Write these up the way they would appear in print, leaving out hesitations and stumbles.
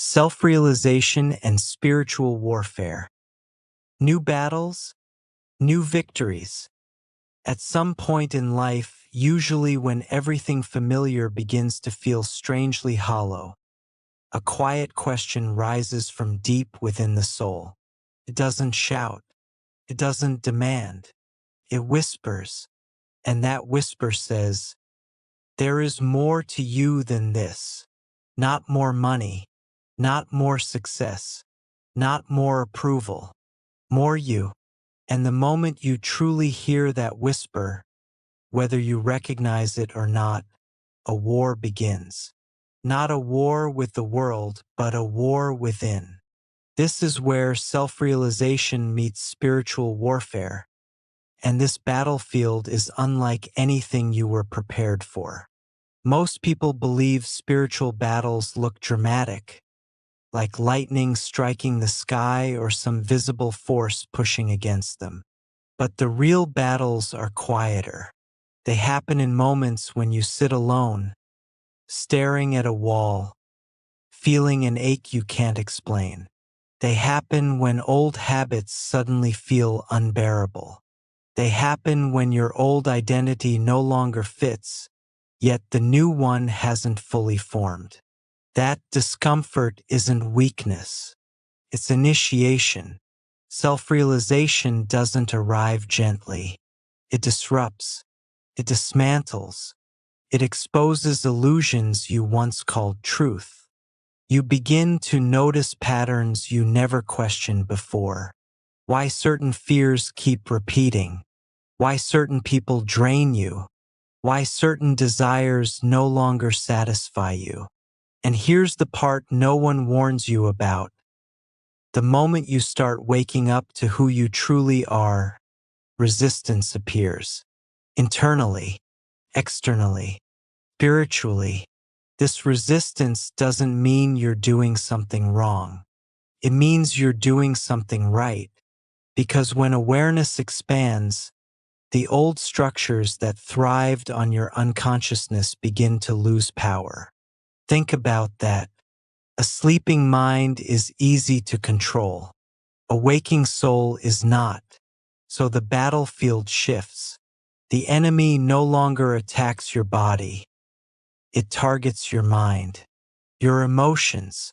self-realization and spiritual warfare. New battles, new victories. At some point in life, usually when everything familiar begins to feel strangely hollow, a quiet question rises from deep within the soul. It doesn't shout. It doesn't demand. It whispers. And that whisper says, "There is more to you than this. Not more money. Not more success. Not more approval. More you." And the moment you truly hear that whisper, whether you recognize it or not, a war begins. Not a war with the world, but a war within. This is where self-realization meets spiritual warfare, and this battlefield is unlike anything you were prepared for. Most people believe spiritual battles look dramatic, like lightning striking the sky or some visible force pushing against them. But the real battles are quieter. They happen in moments when you sit alone, staring at a wall, feeling an ache you can't explain. They happen when old habits suddenly feel unbearable. They happen when your old identity no longer fits, yet the new one hasn't fully formed. That discomfort isn't weakness. It's initiation. Self-realization doesn't arrive gently. It disrupts. It dismantles. It exposes illusions you once called truth. You begin to notice patterns you never questioned before. Why certain fears keep repeating. Why certain people drain you. Why certain desires no longer satisfy you. And here's the part no one warns you about. The moment you start waking up to who you truly are, resistance appears. Internally, externally, spiritually. This resistance doesn't mean you're doing something wrong. It means you're doing something right. Because when awareness expands, the old structures that thrived on your unconsciousness begin to lose power. Think about that. A sleeping mind is easy to control. A waking soul is not. So the battlefield shifts. The enemy no longer attacks your body. It targets your mind, your emotions,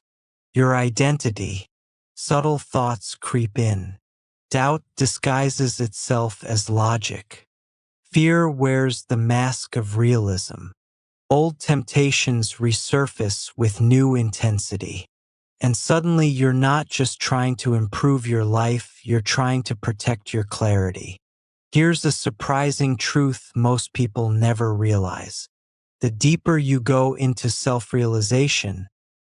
your identity. Subtle thoughts creep in. Doubt disguises itself as logic. Fear wears the mask of realism. Old temptations resurface with new intensity. And suddenly you're not just trying to improve your life, you're trying to protect your clarity. Here's a surprising truth most people never realize. The deeper you go into self-realization,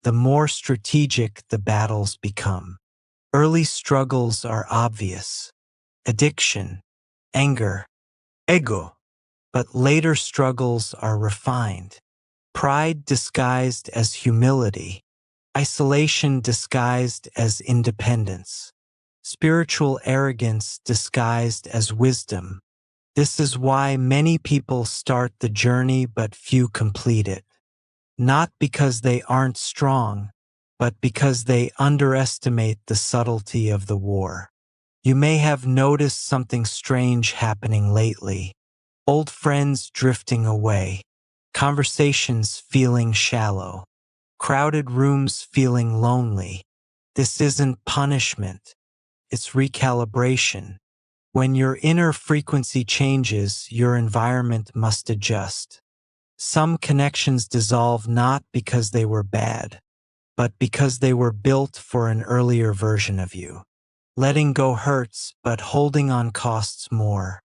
the more strategic the battles become. Early struggles are obvious. Addiction, anger, ego. But later struggles are refined. Pride disguised as humility. Isolation disguised as independence. Spiritual arrogance disguised as wisdom. This is why many people start the journey but few complete it. Not because they aren't strong, but because they underestimate the subtlety of the war. You may have noticed something strange happening lately. Old friends drifting away. Conversations feeling shallow. Crowded rooms feeling lonely. This isn't punishment. It's recalibration. When your inner frequency changes, your environment must adjust. Some connections dissolve not because they were bad, but because they were built for an earlier version of you. Letting go hurts, but holding on costs more.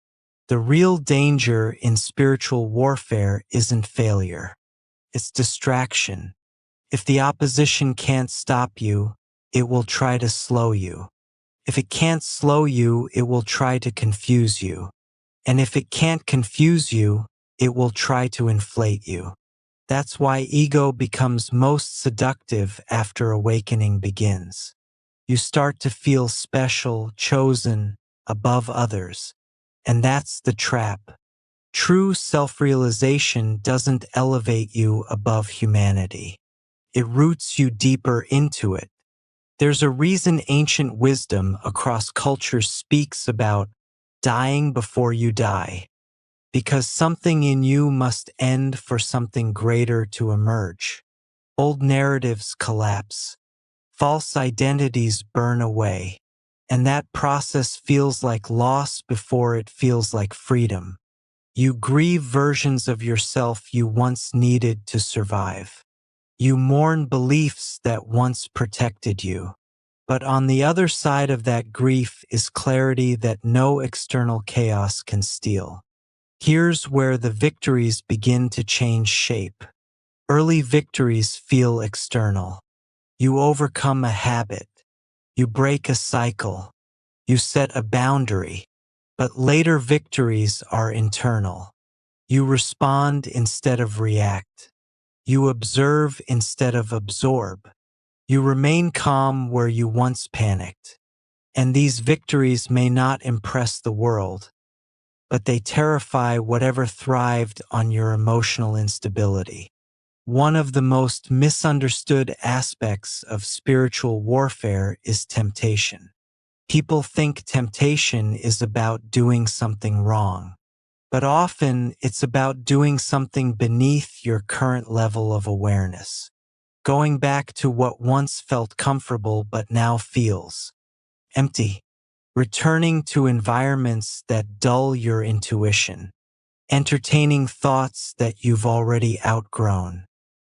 The real danger in spiritual warfare isn't failure. It's distraction. If the opposition can't stop you, it will try to slow you. If it can't slow you, it will try to confuse you. And if it can't confuse you, it will try to inflate you. That's why ego becomes most seductive after awakening begins. You start to feel special, chosen, above others. And that's the trap. True self-realization doesn't elevate you above humanity. it roots you deeper into it. There's a reason ancient wisdom across cultures speaks about dying before you die, because something in you must end for something greater to emerge. Old narratives collapse, false identities burn away, and that process feels like loss before it feels like freedom. You grieve versions of yourself you once needed to survive. You mourn beliefs that once protected you. But on the other side of that grief is clarity that no external chaos can steal. Here's where the victories begin to change shape. Early victories feel external. You overcome a habit. You break a cycle. You set a boundary. But later victories are internal. You respond instead of react. You observe instead of absorb. You remain calm where you once panicked. And these victories may not impress the world, but they terrify whatever thrived on your emotional instability. One of the most misunderstood aspects of spiritual warfare is temptation. People think temptation is about doing something wrong, but often it's about doing something beneath your current level of awareness. Going back to what once felt comfortable but now feels empty. Returning to environments that dull your intuition. Entertaining thoughts that you've already outgrown.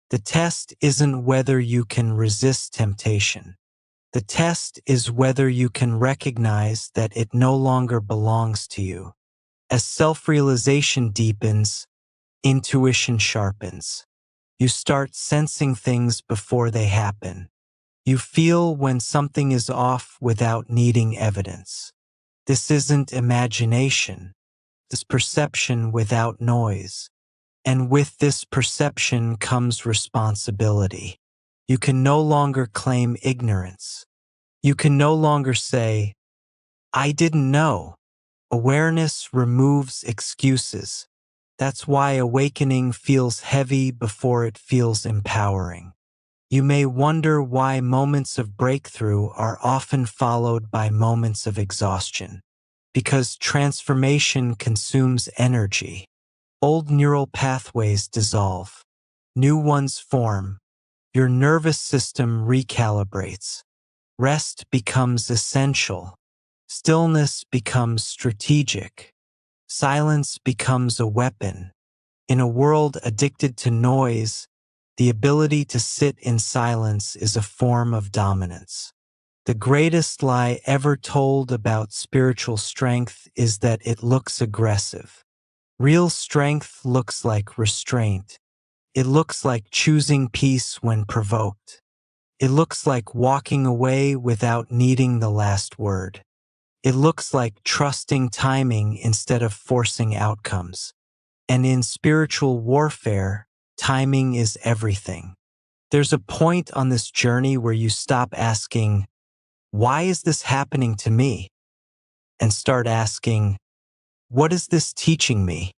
The test isn't whether you can resist temptation. The test is whether you can recognize that it no longer belongs to you. As self-realization deepens, intuition sharpens. You start sensing things before they happen. You feel when something is off without needing evidence. This isn't imagination. This perception without noise. And with this perception comes responsibility. You can no longer claim ignorance. You can no longer say, I didn't know. Awareness removes excuses. That's why awakening feels heavy before it feels empowering. You may wonder why moments of breakthrough are often followed by moments of exhaustion. Because transformation consumes energy. Old neural pathways dissolve. New ones form. Your nervous system recalibrates. Rest becomes essential. Stillness becomes strategic. Silence becomes a weapon. In a world addicted to noise, the ability to sit in silence is a form of dominance. The greatest lie ever told about spiritual strength is that it looks aggressive. Real strength looks like restraint. It looks like choosing peace when provoked. It looks like walking away without needing the last word. It looks like trusting timing instead of forcing outcomes. And in spiritual warfare, timing is everything. There's a point on this journey where you stop asking, why is this happening to me? And start asking, what is this teaching me?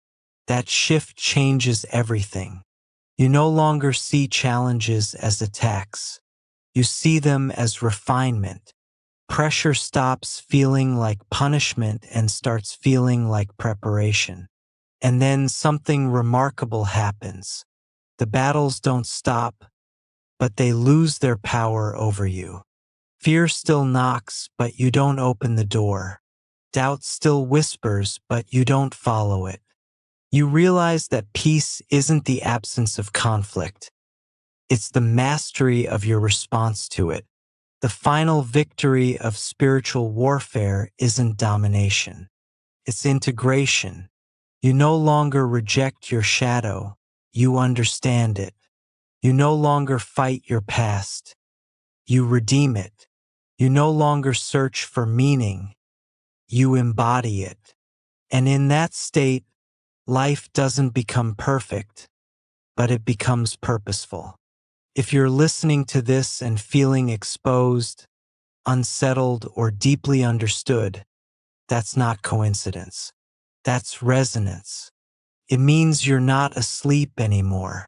That shift changes everything. You no longer see challenges as attacks. You see them as refinement. Pressure stops feeling like punishment and starts feeling like preparation. And then something remarkable happens. The battles don't stop, but they lose their power over you. Fear still knocks, but you don't open the door. Doubt still whispers, but you don't follow it. You realize that peace isn't the absence of conflict. It's the mastery of your response to it. The final victory of spiritual warfare isn't domination. It's integration. You no longer reject your shadow. You understand it. You no longer fight your past. You redeem it. You no longer search for meaning. You embody it. And in that state, life doesn't become perfect, but it becomes purposeful. If you're listening to this and feeling exposed, unsettled, or deeply understood, that's not coincidence. That's resonance. It means you're not asleep anymore.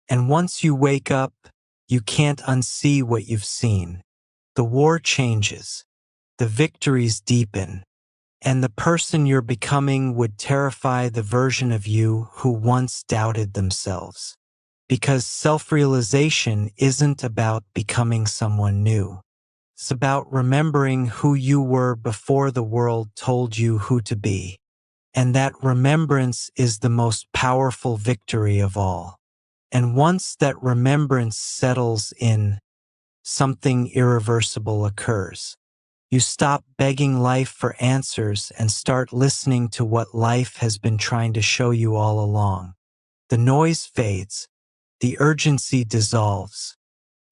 And once you wake up, You can't unsee what you've seen. The war changes. The victories deepen. And the person you're becoming would terrify the version of you who once doubted themselves. Because self-realization isn't about becoming someone new. It's about remembering who you were before the world told you who to be. And that remembrance is the most powerful victory of all. And once that remembrance settles in, something irreversible occurs. You stop begging life for answers and start listening to what life has been trying to show you all along. The noise fades. The urgency dissolves.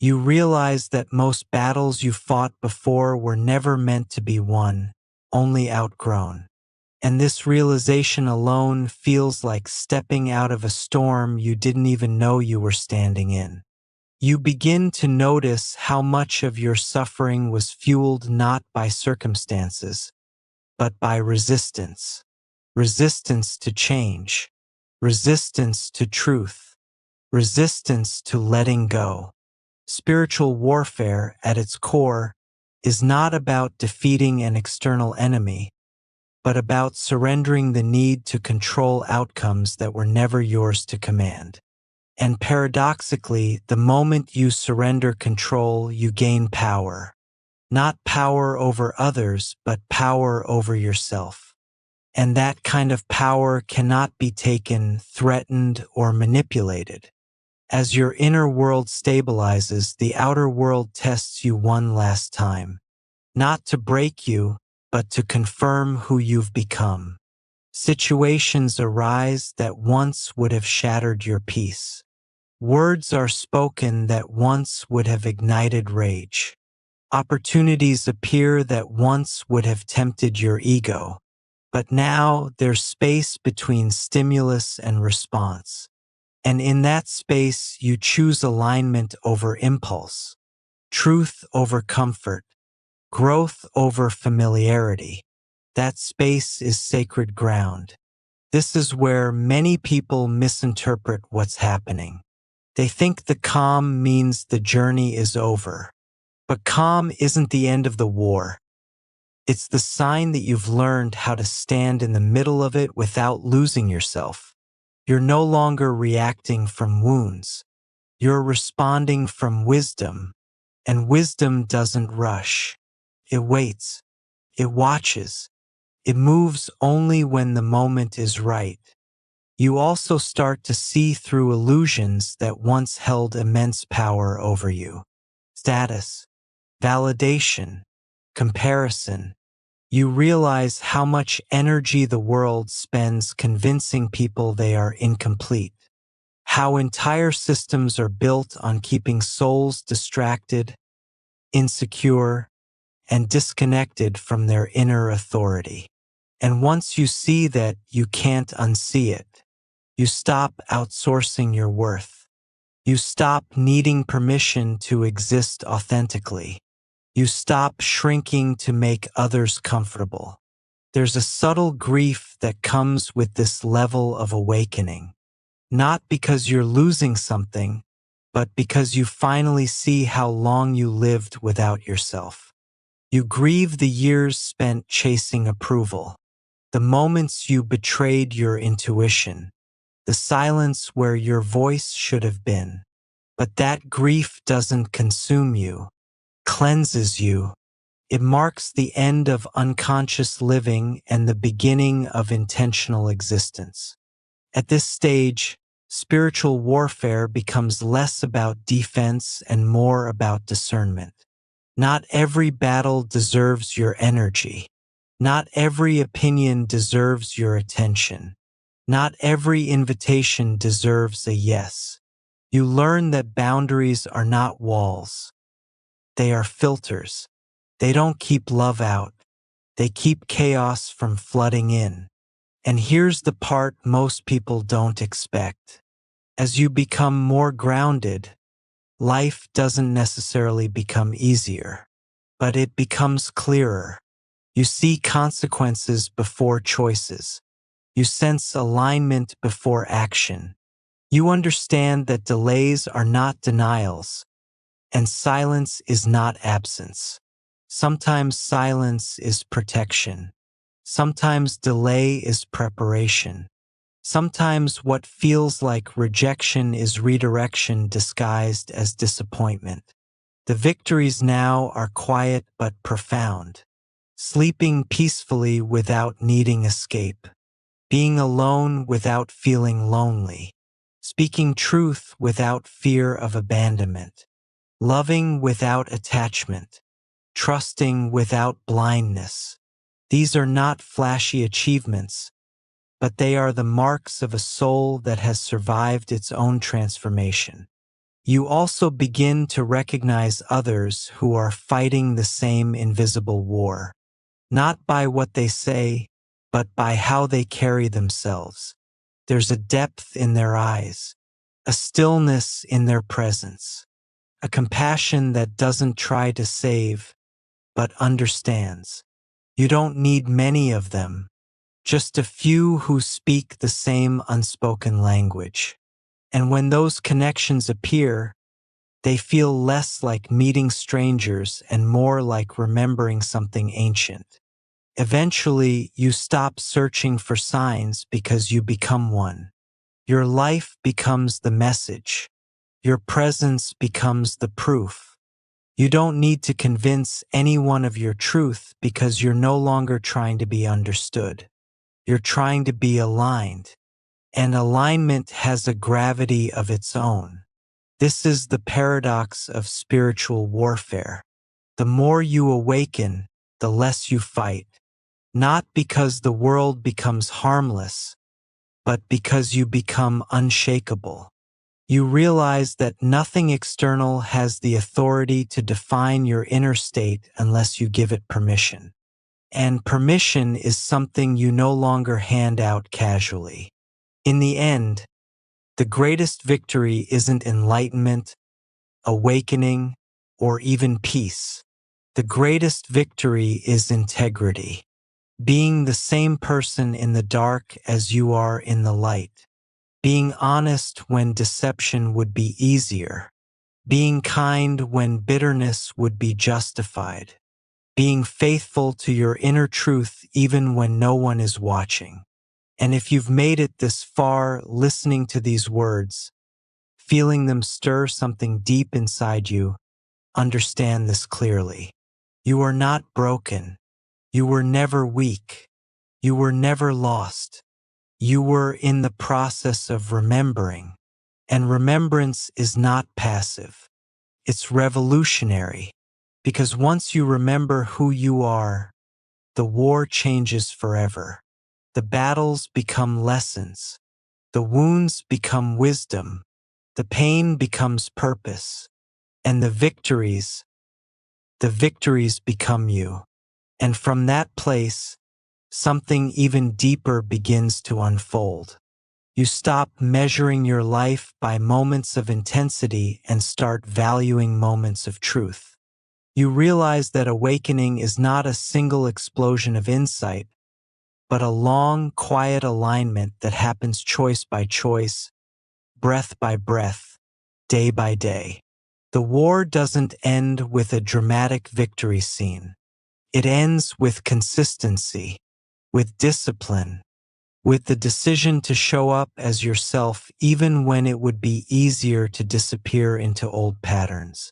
You realize that most battles you fought before were never meant to be won, only outgrown. And this realization alone feels like stepping out of a storm you didn't even know you were standing in. You begin to notice how much of your suffering was fueled not by circumstances, but by resistance. Resistance to change. Resistance to truth. Resistance to letting go. Spiritual warfare, at its core, is not about defeating an external enemy, but about surrendering the need to control outcomes that were never yours to command. And paradoxically, the moment you surrender control, you gain power. Not power over others, but power over yourself. And that kind of power cannot be taken, threatened, or manipulated. As your inner world stabilizes, the outer world tests you one last time. Not to break you, but to confirm who you've become. Situations arise that once would have shattered your peace. Words are spoken that once would have ignited rage. Opportunities appear that once would have tempted your ego. But now there's space between stimulus and response. And in that space, you choose alignment over impulse, truth over comfort, growth over familiarity. That space is sacred ground. This is where many people misinterpret what's happening. They think the calm means the journey is over. But calm isn't the end of the war. It's the sign that you've learned how to stand in the middle of it without losing yourself. You're no longer reacting from wounds. You're responding from wisdom. And wisdom doesn't rush. It waits. It watches. It moves only when the moment is right. You also start to see through illusions that once held immense power over you. Status, validation, comparison. You realize how much energy the world spends convincing people they are incomplete. How entire systems are built on keeping souls distracted, insecure, and disconnected from their inner authority. And once you see that, you can't unsee it. You stop outsourcing your worth. You stop needing permission to exist authentically. You stop shrinking to make others comfortable. There's a subtle grief that comes with this level of awakening. Not because you're losing something, but because you finally see how long you lived without yourself. You grieve the years spent chasing approval, the moments you betrayed your intuition, the silence where your voice should have been. But that grief doesn't consume you, cleanses you. It marks the end of unconscious living and the beginning of intentional existence. At this stage, spiritual warfare becomes less about defense and more about discernment. Not every battle deserves your energy. Not every opinion deserves your attention. Not every invitation deserves a yes. You learn that boundaries are not walls. They are filters. They don't keep love out. They keep chaos from flooding in. And here's the part most people don't expect. As you become more grounded, life doesn't necessarily become easier, but it becomes clearer. You see consequences before choices. You sense alignment before action. You understand that delays are not denials. And silence is not absence. Sometimes silence is protection. Sometimes delay is preparation. Sometimes what feels like rejection is redirection disguised as disappointment. The victories now are quiet but profound. Sleeping peacefully without needing escape. Being alone without feeling lonely. Speaking truth without fear of abandonment. Loving without attachment. Trusting without blindness. These are not flashy achievements, but they are the marks of a soul that has survived its own transformation. You also begin to recognize others who are fighting the same invisible war, not by what they say, but by how they carry themselves. There's a depth in their eyes, a stillness in their presence, a compassion that doesn't try to save, but understands. You don't need many of them, just a few who speak the same unspoken language. And when those connections appear, they feel less like meeting strangers and more like remembering something ancient. Eventually, you stop searching for signs because you become one. Your life becomes the message. Your presence becomes the proof. You don't need to convince anyone of your truth because you're no longer trying to be understood. You're trying to be aligned, and alignment has a gravity of its own. This is the paradox of spiritual warfare. The more you awaken, the less you fight, not because the world becomes harmless, but because you become unshakable. You realize that nothing external has the authority to define your inner state unless you give it permission. And permission is something you no longer hand out casually. In the end, the greatest victory isn't enlightenment, awakening, or even peace. The greatest victory is integrity, being the same person in the dark as you are in the light, being honest when deception would be easier, being kind when bitterness would be justified, being faithful to your inner truth even when no one is watching. And if you've made it this far listening to these words, feeling them stir something deep inside you, understand this clearly. You are not broken. You were never weak. You were never lost. You were in the process of remembering. And remembrance is not passive. It's revolutionary. Because once you remember who you are, the war changes forever. The battles become lessons. The wounds become wisdom. The pain becomes purpose. And the victories become you. And from that place, something even deeper begins to unfold. You stop measuring your life by moments of intensity and start valuing moments of truth. You realize that awakening is not a single explosion of insight, but a long, quiet alignment that happens choice by choice, breath by breath, day by day. The war doesn't end with a dramatic victory scene. It ends with consistency, with discipline, with the decision to show up as yourself even when it would be easier to disappear into old patterns.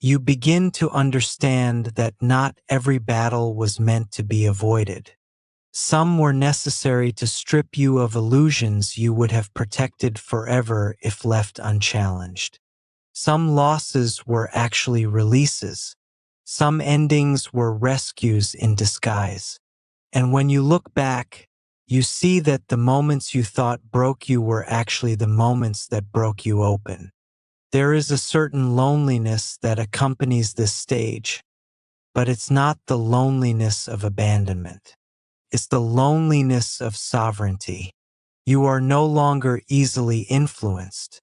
You begin to understand that not every battle was meant to be avoided. Some were necessary to strip you of illusions you would have protected forever if left unchallenged. Some losses were actually releases. Some endings were rescues in disguise. And when you look back, you see that the moments you thought broke you were actually the moments that broke you open. There is a certain loneliness that accompanies this stage, but it's not the loneliness of abandonment. It's the loneliness of sovereignty. You are no longer easily influenced,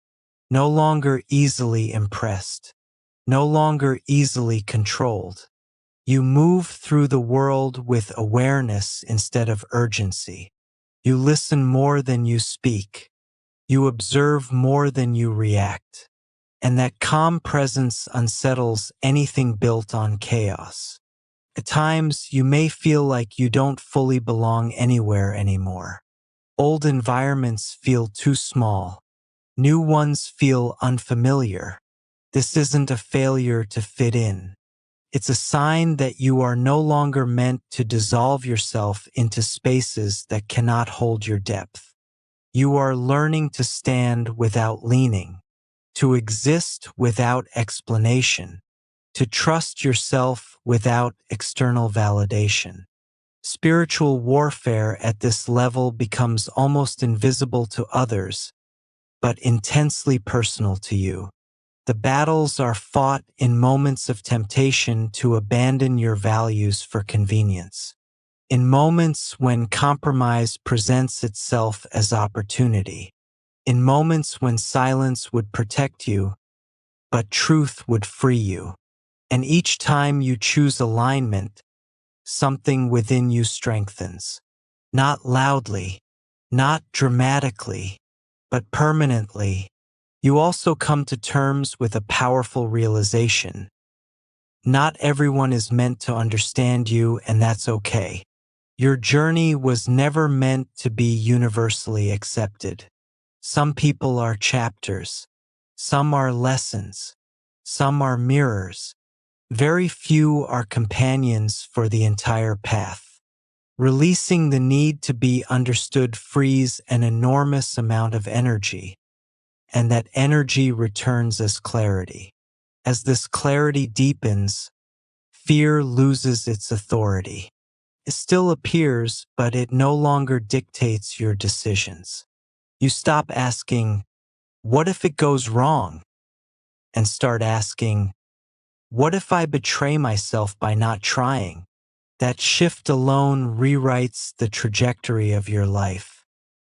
no longer easily impressed, no longer easily controlled. You move through the world with awareness instead of urgency. You listen more than you speak. You observe more than you react. and that calm presence unsettles anything built on chaos. At times, you may feel like you don't fully belong anywhere anymore. Old environments feel too small. New ones feel unfamiliar. This isn't a failure to fit in. It's a sign that you are no longer meant to dissolve yourself into spaces that cannot hold your depth. You are learning to stand without leaning, to exist without explanation, to trust yourself without external validation. Spiritual warfare at this level becomes almost invisible to others, but intensely personal to you. The battles are fought in moments of temptation to abandon your values for convenience, in moments when compromise presents itself as opportunity, in moments when silence would protect you, but truth would free you. And each time you choose alignment, something within you strengthens. Not loudly, not dramatically, but permanently. You also come to terms with a powerful realization. Not everyone is meant to understand you, and that's okay. Your journey was never meant to be universally accepted. Some people are chapters. Some are lessons. Some are mirrors. Very few are companions for the entire path. Releasing the need to be understood frees an enormous amount of energy, and that energy returns as clarity. As this clarity deepens, fear loses its authority. It still appears, but it no longer dictates your decisions. You stop asking, "What if it goes wrong?" and start asking, "What if I betray myself by not trying?" That shift alone rewrites the trajectory of your life.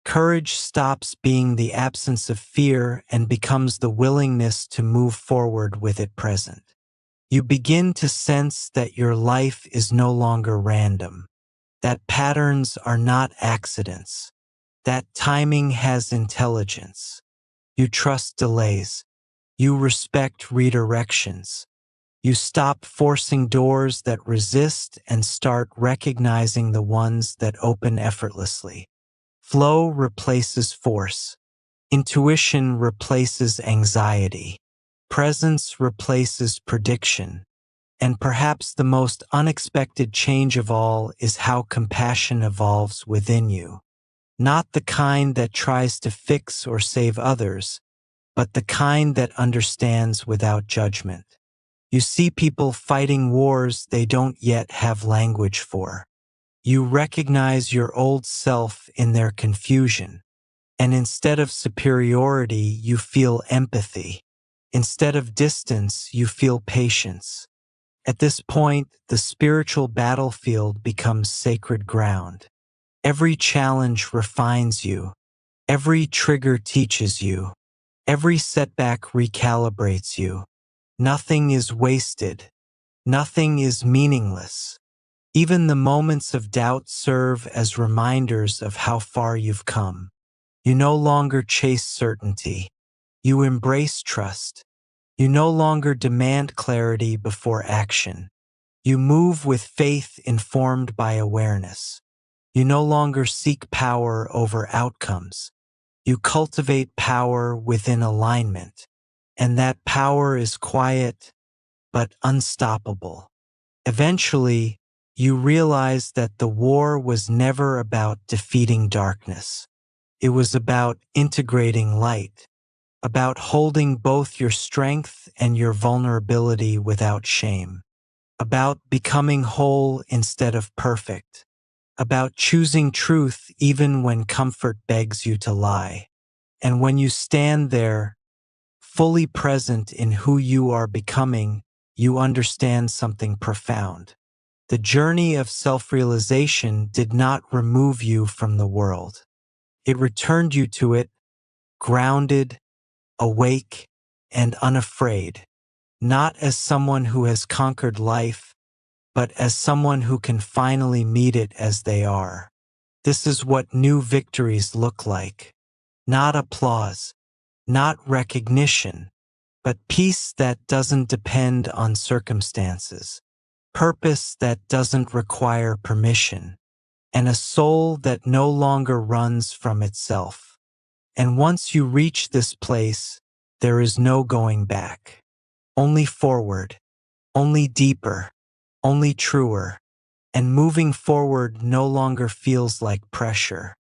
Courage stops being the absence of fear and becomes the willingness to move forward with it present. You begin to sense that your life is no longer random, that patterns are not accidents, that timing has intelligence. You trust delays. You respect redirections. You stop forcing doors that resist and start recognizing the ones that open effortlessly. Flow replaces force. Intuition replaces anxiety. Presence replaces prediction. And perhaps the most unexpected change of all is how compassion evolves within you. Not the kind that tries to fix or save others, but the kind that understands without judgment. You see people fighting wars they don't yet have language for. You recognize your old self in their confusion, and instead of superiority, you feel empathy. Instead of distance, you feel patience. At this point, the spiritual battlefield becomes sacred ground. Every challenge refines you. Every trigger teaches you. Every setback recalibrates you. Nothing is wasted. Nothing is meaningless. Even the moments of doubt serve as reminders of how far you've come. You no longer chase certainty. You embrace trust. You no longer demand clarity before action. You move with faith informed by awareness. You no longer seek power over outcomes. You cultivate power within alignment. And that power is quiet but unstoppable. Eventually, you realize that the war was never about defeating darkness. It was about integrating light, about holding both your strength and your vulnerability without shame, about becoming whole instead of perfect, about choosing truth even when comfort begs you to lie. And when you stand there, fully present in who you are becoming, you understand something profound. The journey of self-realization did not remove you from the world. It returned you to it, grounded, awake, and unafraid, not as someone who has conquered life, but as someone who can finally meet it as they are. This is what new victories look like. Not applause, not recognition, but peace that doesn't depend on circumstances, purpose that doesn't require permission, and a soul that no longer runs from itself. And once you reach this place, there is no going back. Only forward, only deeper, only truer, and moving forward no longer feels like pressure.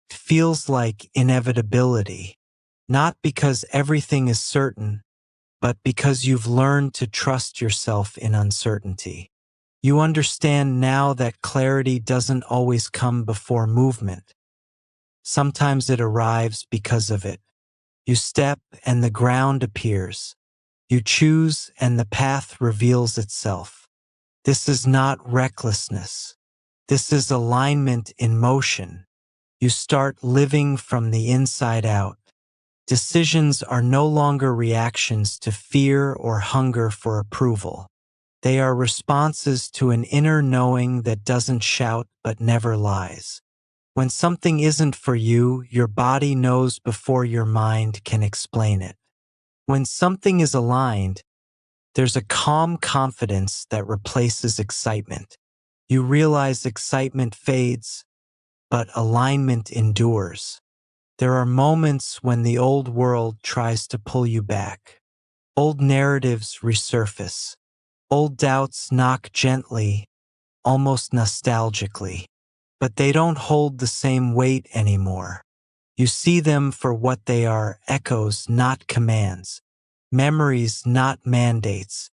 It feels like inevitability, not because everything is certain, but because you've learned to trust yourself in uncertainty. You understand now that clarity doesn't always come before movement. Sometimes it arrives because of it. You step and the ground appears. You choose and the path reveals itself. This is not recklessness. This is alignment in motion. You start living from the inside out. Decisions are no longer reactions to fear or hunger for approval. They are responses to an inner knowing that doesn't shout but never lies. When something isn't for you, your body knows before your mind can explain it. When something is aligned, there's a calm confidence that replaces excitement. You realize excitement fades, but alignment endures. There are moments when the old world tries to pull you back. Old narratives resurface. Old doubts knock gently, almost nostalgically. But they don't hold the same weight anymore. You see them for what they are: echoes, not commands. Memories, not mandates.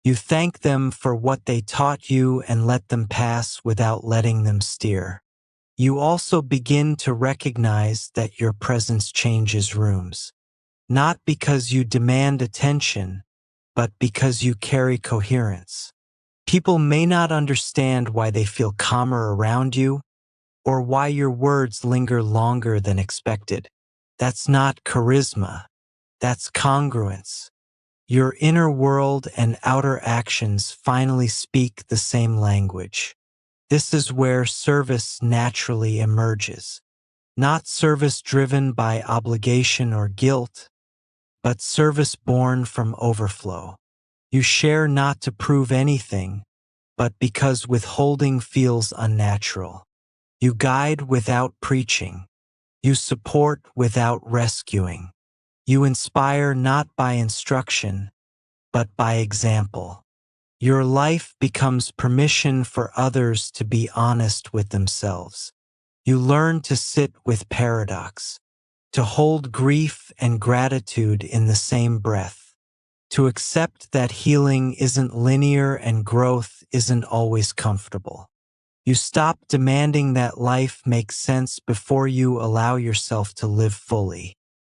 You thank them for what they taught you and let them pass without letting them steer. You also begin to recognize that your presence changes rooms. Not because you demand attention, but because you carry coherence. People may not understand why they feel calmer around you, or why your words linger longer than expected. That's not charisma. That's congruence. Your inner world and outer actions finally speak the same language. This is where service naturally emerges. Not service driven by obligation or guilt, but service born from overflow. You share not to prove anything, but because withholding feels unnatural. You guide without preaching. You support without rescuing. You inspire not by instruction, but by example. Your life becomes permission for others to be honest with themselves. You learn to sit with paradox, to hold grief and gratitude in the same breath, to accept that healing isn't linear and growth isn't always comfortable. You stop demanding that life makes sense before you allow yourself to live fully.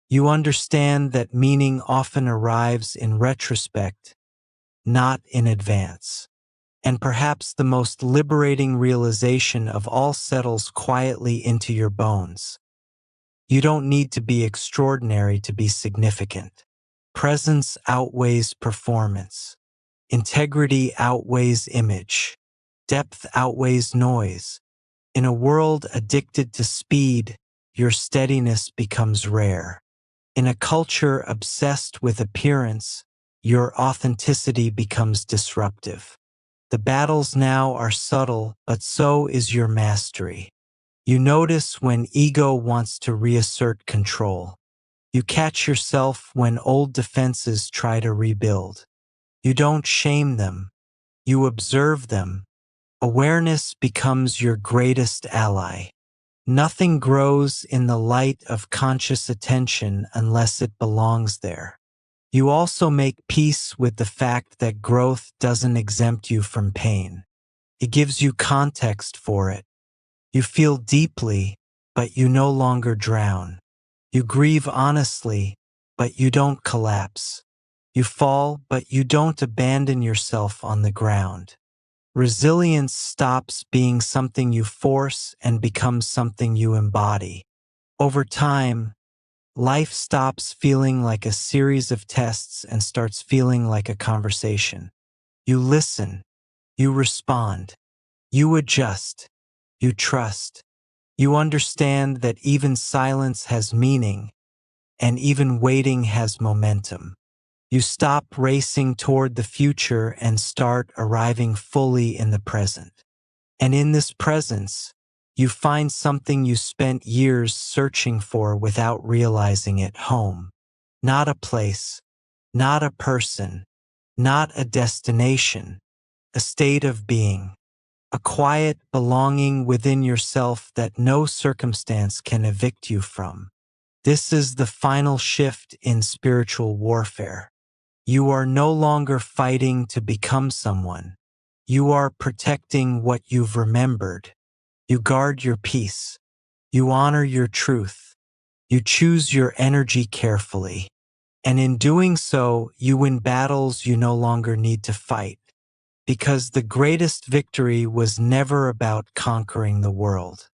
You understand that meaning often arrives in retrospect, not in advance. And perhaps the most liberating realization of all settles quietly into your bones. You don't need to be extraordinary to be significant. Presence outweighs performance. Integrity outweighs image. Depth outweighs noise. In a world addicted to speed, your steadiness becomes rare. In a culture obsessed with appearance, your authenticity becomes disruptive. The battles now are subtle, but so is your mastery. You notice when ego wants to reassert control. You catch yourself when old defenses try to rebuild. You don't shame them. You observe them. Awareness becomes your greatest ally. Nothing grows in the light of conscious attention unless it belongs there. You also make peace with the fact that growth doesn't exempt you from pain. It gives you context for it. You feel deeply, but you no longer drown. You grieve honestly, but you don't collapse. You fall, but you don't abandon yourself on the ground. Resilience stops being something you force and becomes something you embody. Over time, life stops feeling like a series of tests and starts feeling like a conversation. You listen, you respond, you adjust, you trust. You understand that even silence has meaning, and even waiting has momentum. You stop racing toward the future and start arriving fully in the present. And in this presence, you find something you spent years searching for without realizing it: home. Not a place, not a person, not a destination, a state of being, a quiet belonging within yourself that no circumstance can evict you from. This is the final shift in spiritual warfare. You are no longer fighting to become someone. You are protecting what you've remembered. You guard your peace. You honor your truth. You choose your energy carefully. And in doing so, you win battles you no longer need to fight. Because the greatest victory was never about conquering the world.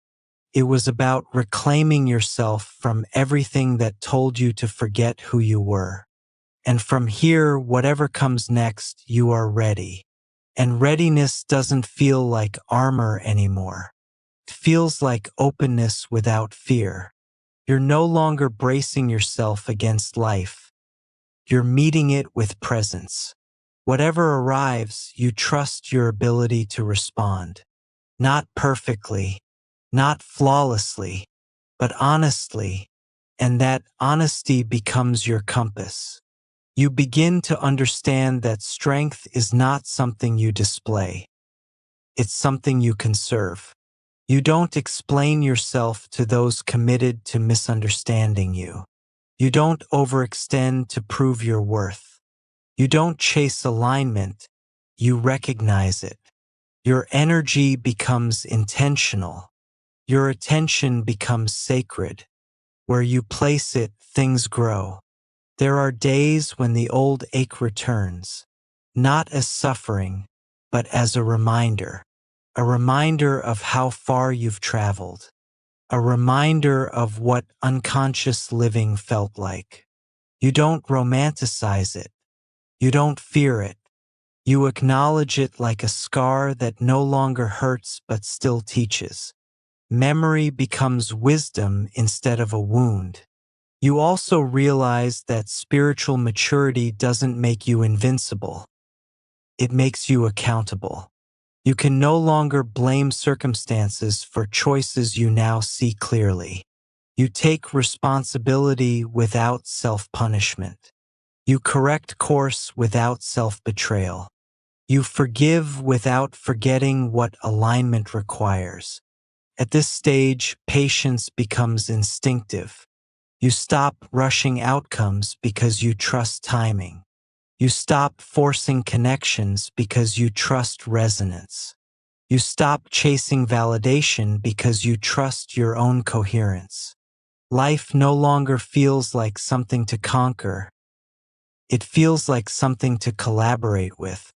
It was about reclaiming yourself from everything that told you to forget who you were. And from here, whatever comes next, you are ready. And readiness doesn't feel like armor anymore. It feels like openness without fear. You're no longer bracing yourself against life. You're meeting it with presence. Whatever arrives, you trust your ability to respond. Not perfectly, not flawlessly, but honestly. And that honesty becomes your compass. You begin to understand that strength is not something you display. It's something you conserve. You don't explain yourself to those committed to misunderstanding you. You don't overextend to prove your worth. You don't chase alignment. You recognize it. Your energy becomes intentional. Your attention becomes sacred. Where you place it, things grow. There are days when the old ache returns, not as suffering, but as a reminder of how far you've traveled, a reminder of what unconscious living felt like. You don't romanticize it. You don't fear it. You acknowledge it like a scar that no longer hurts but still teaches. Memory becomes wisdom instead of a wound. You also realize that spiritual maturity doesn't make you invincible. It makes you accountable. You can no longer blame circumstances for choices you now see clearly. You take responsibility without self-punishment. You correct course without self-betrayal. You forgive without forgetting what alignment requires. At this stage, patience becomes instinctive. You stop rushing outcomes because you trust timing. You stop forcing connections because you trust resonance. You stop chasing validation because you trust your own coherence. Life no longer feels like something to conquer. It feels like something to collaborate with.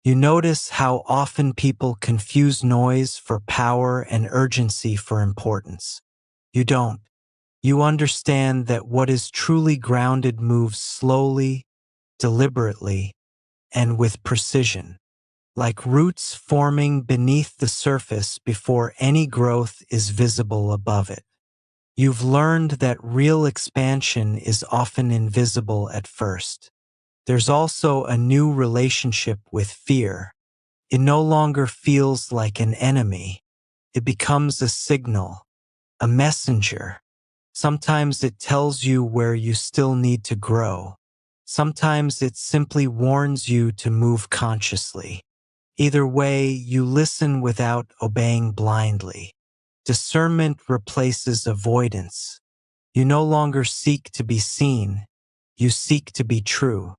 You notice how often people confuse noise for power and urgency for importance. You don't. You understand that what is truly grounded moves slowly, deliberately, and with precision, like roots forming beneath the surface before any growth is visible above it. You've learned that real expansion is often invisible at first. There's also a new relationship with fear. It no longer feels like an enemy. It becomes a signal, a messenger. Sometimes it tells you where you still need to grow. Sometimes it simply warns you to move consciously. Either way, you listen without obeying blindly. Discernment replaces avoidance. You no longer seek to be seen. You seek to be true.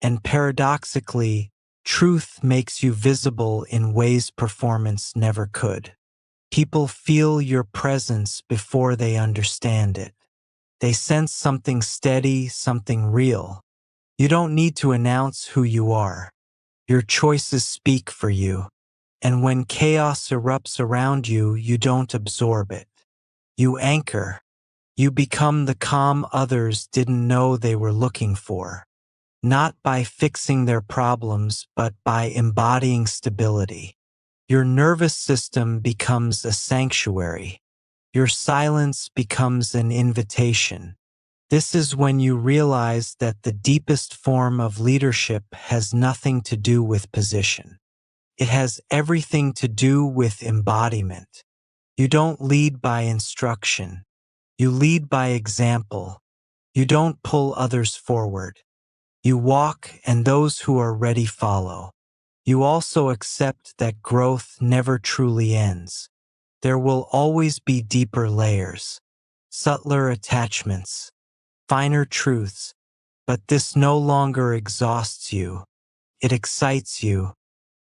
And paradoxically, truth makes you visible in ways performance never could. People feel your presence before they understand it. They sense something steady, something real. You don't need to announce who you are. Your choices speak for you. And when chaos erupts around you, you don't absorb it. You anchor. You become the calm others didn't know they were looking for. Not by fixing their problems, but by embodying stability. Your nervous system becomes a sanctuary. Your silence becomes an invitation. This is when you realize that the deepest form of leadership has nothing to do with position. It has everything to do with embodiment. You don't lead by instruction. You lead by example. You don't pull others forward. You walk, and those who are ready follow. You also accept that growth never truly ends. There will always be deeper layers, subtler attachments, finer truths, but this no longer exhausts you. It excites you.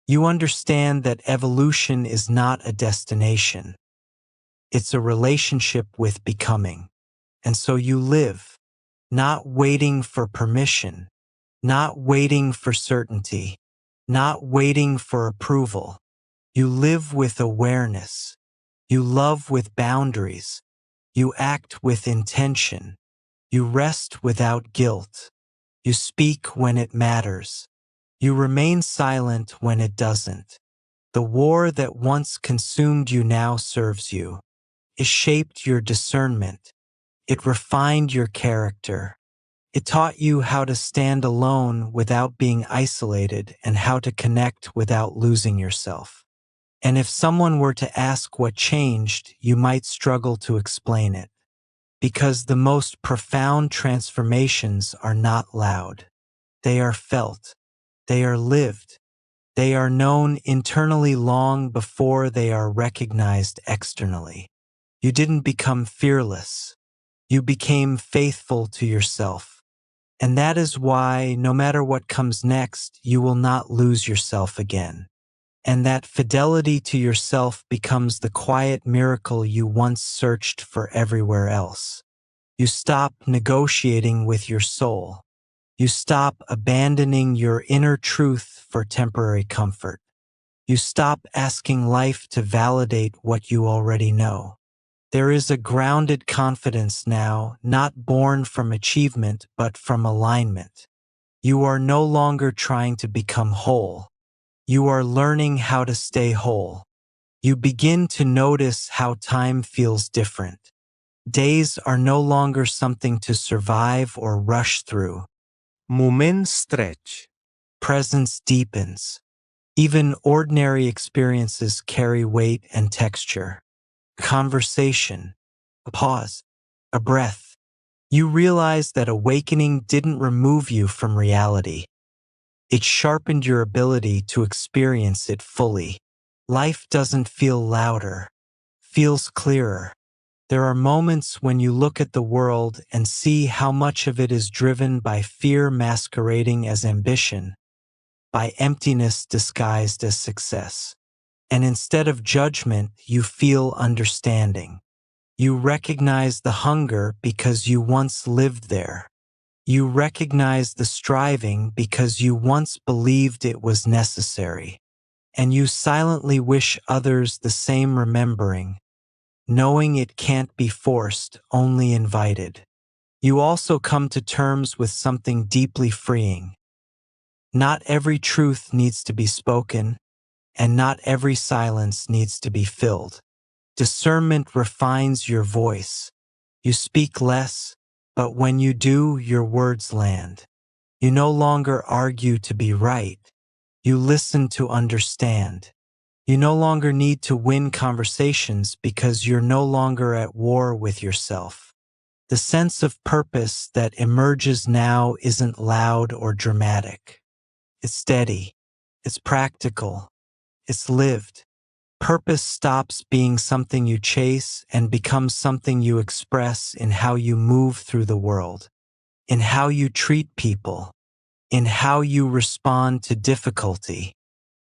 You understand that evolution is not a destination. It's a relationship with becoming. And so you live, not waiting for permission, not waiting for certainty, not waiting for approval. You live with awareness. You love with boundaries. You act with intention. You rest without guilt. You speak when it matters. You remain silent when it doesn't. The war that once consumed you now serves you. It shaped your discernment. It refined your character. It taught you how to stand alone without being isolated and how to connect without losing yourself. And if someone were to ask what changed, you might struggle to explain it. Because the most profound transformations are not loud. They are felt. They are lived. They are known internally long before they are recognized externally. You didn't become fearless. You became faithful to yourself. And that is why, no matter what comes next, you will not lose yourself again. And that fidelity to yourself becomes the quiet miracle you once searched for everywhere else. You stop negotiating with your soul. You stop abandoning your inner truth for temporary comfort. You stop asking life to validate what you already know. There is a grounded confidence now, not born from achievement, but from alignment. You are no longer trying to become whole. You are learning how to stay whole. You begin to notice how time feels different. Days are no longer something to survive or rush through. Moment stretch. Presence deepens. Even ordinary experiences carry weight and texture. Conversation, a pause, a breath. You realize that awakening didn't remove you from reality. It sharpened your ability to experience it fully. Life doesn't feel louder, feels clearer. There are moments when you look at the world and see how much of it is driven by fear masquerading as ambition, by emptiness disguised as success. And instead of judgment, you feel understanding. You recognize the hunger because you once lived there. You recognize the striving because you once believed it was necessary. And you silently wish others the same remembering, knowing it can't be forced, only invited. You also come to terms with something deeply freeing. Not every truth needs to be spoken, and not every silence needs to be filled. Discernment refines your voice. You speak less, but when you do, your words land. You no longer argue to be right. You listen to understand. You no longer need to win conversations because you're no longer at war with yourself. The sense of purpose that emerges now isn't loud or dramatic. It's steady. It's practical. It's lived. Purpose stops being something you chase and becomes something you express in how you move through the world, in how you treat people, in how you respond to difficulty,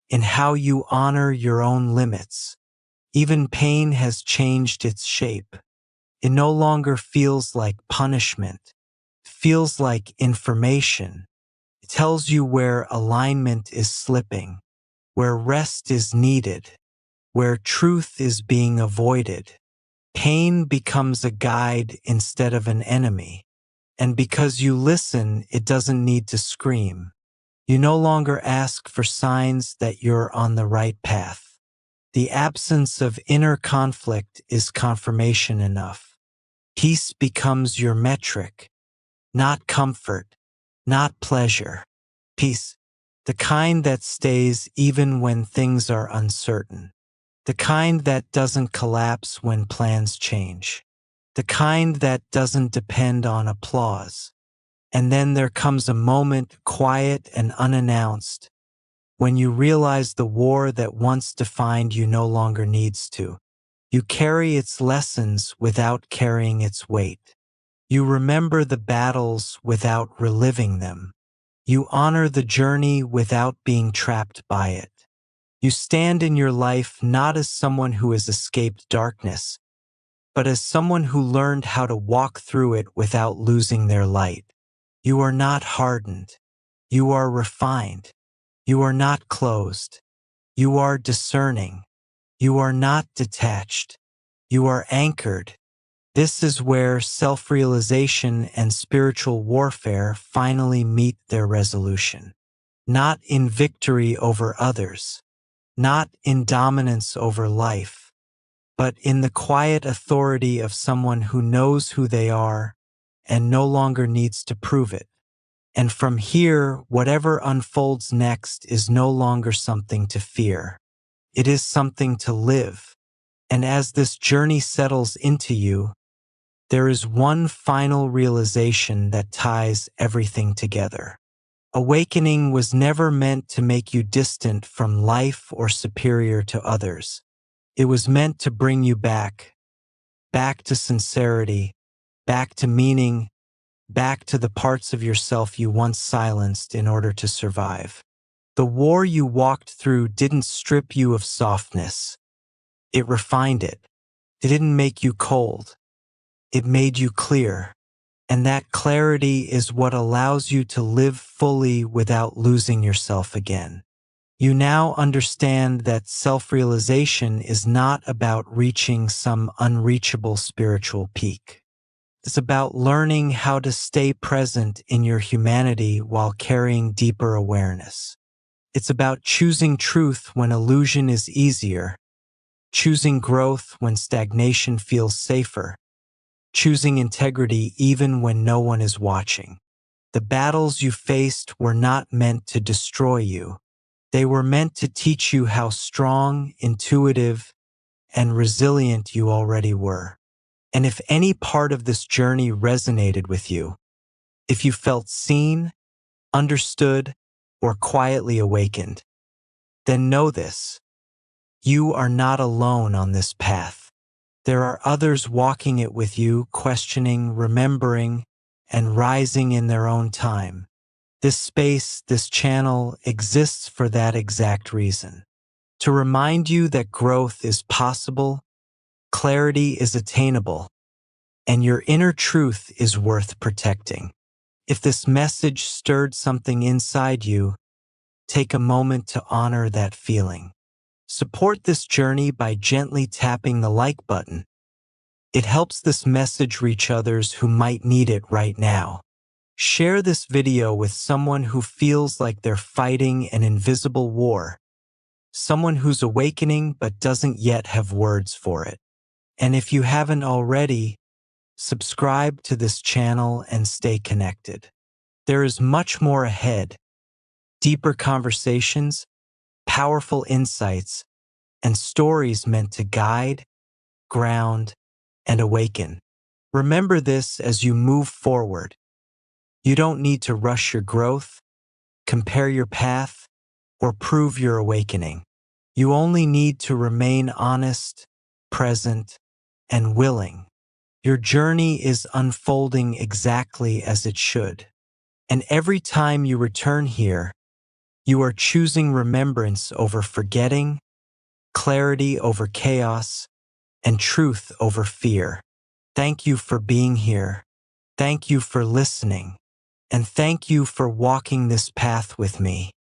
in how you honor your own limits. Even pain has changed its shape. It no longer feels like punishment. It feels like information. It tells you where alignment is slipping, where rest is needed, where truth is being avoided. Pain becomes a guide instead of an enemy. And because you listen, it doesn't need to scream. You no longer ask for signs that you're on the right path. The absence of inner conflict is confirmation enough. Peace becomes your metric. not comfort, not pleasure. Peace, the kind that stays even when things are uncertain. The kind that doesn't collapse when plans change. The kind that doesn't depend on applause. And then there comes a moment, quiet and unannounced, when you realize the war that once defined you no longer needs to. You carry its lessons without carrying its weight. You remember the battles without reliving them. You honor the journey without being trapped by it. You stand in your life not as someone who has escaped darkness, but as someone who learned how to walk through it without losing their light. You are not hardened. You are refined. You are not closed. You are discerning. You are not detached. You are anchored. This is where self-realization and spiritual warfare finally meet their resolution. Not in victory over others, not in dominance over life, but in the quiet authority of someone who knows who they are and no longer needs to prove it. And from here, whatever unfolds next is no longer something to fear. It is something to live. And as this journey settles into you, there is one final realization that ties everything together. Awakening was never meant to make you distant from life or superior to others. It was meant to bring you back to sincerity, back to meaning, back to the parts of yourself you once silenced in order to survive. The war you walked through didn't strip you of softness. It refined it. It didn't make you cold. It made you clear. And that clarity is what allows you to live fully without losing yourself again. You now understand that self-realization is not about reaching some unreachable spiritual peak. It's about learning how to stay present in your humanity while carrying deeper awareness. It's about choosing truth when illusion is easier, choosing growth when stagnation feels safer, choosing integrity even when no one is watching. The battles you faced were not meant to destroy you. They were meant to teach you how strong, intuitive, and resilient you already were. And if any part of this journey resonated with you, if you felt seen, understood, or quietly awakened, then know this: you are not alone on this path. There are others walking it with you, questioning, remembering, and rising in their own time. This space, this channel, exists for that exact reason. To remind you that growth is possible, clarity is attainable, and your inner truth is worth protecting. If this message stirred something inside you, take a moment to honor that feeling. Support this journey by gently tapping the like button. It helps this message reach others who might need it right now. Share this video with someone who feels like they're fighting an invisible war, someone who's awakening but doesn't yet have words for it. And if you haven't already, subscribe to this channel and stay connected. There is much more ahead: deeper conversations, powerful insights, and stories meant to guide, ground, and awaken. Remember this as you move forward. You don't need to rush your growth, compare your path, or prove your awakening. You only need to remain honest, present, and willing. Your journey is unfolding exactly as it should. And every time you return here, you are choosing remembrance over forgetting, clarity over chaos, and truth over fear. Thank you for being here. Thank you for listening. And thank you for walking this path with me.